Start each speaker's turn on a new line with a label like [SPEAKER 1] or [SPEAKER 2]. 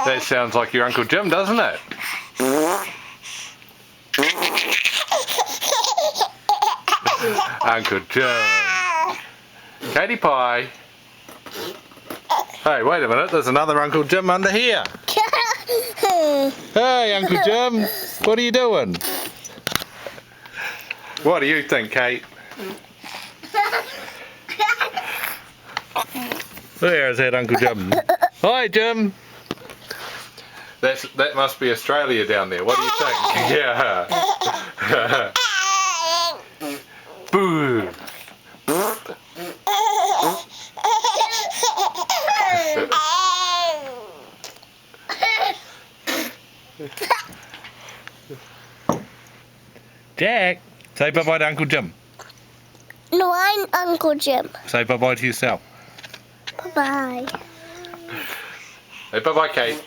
[SPEAKER 1] That sounds like your Uncle Jim, doesn't it? Uncle Jim. Katie Pie. Hey, wait a minute, there's another Uncle Jim under here. Hey, Uncle Jim, what are you doing? What do you think, Kate? There's that Uncle Jim. Hi, Jim. That must be Australia down there. What do you think? Yeah. Boo. Jack, say bye-bye to Uncle Jim.
[SPEAKER 2] No, I'm Uncle Jim.
[SPEAKER 1] Say bye-bye to yourself.
[SPEAKER 2] Bye-bye.
[SPEAKER 1] Say bye-bye, Kate.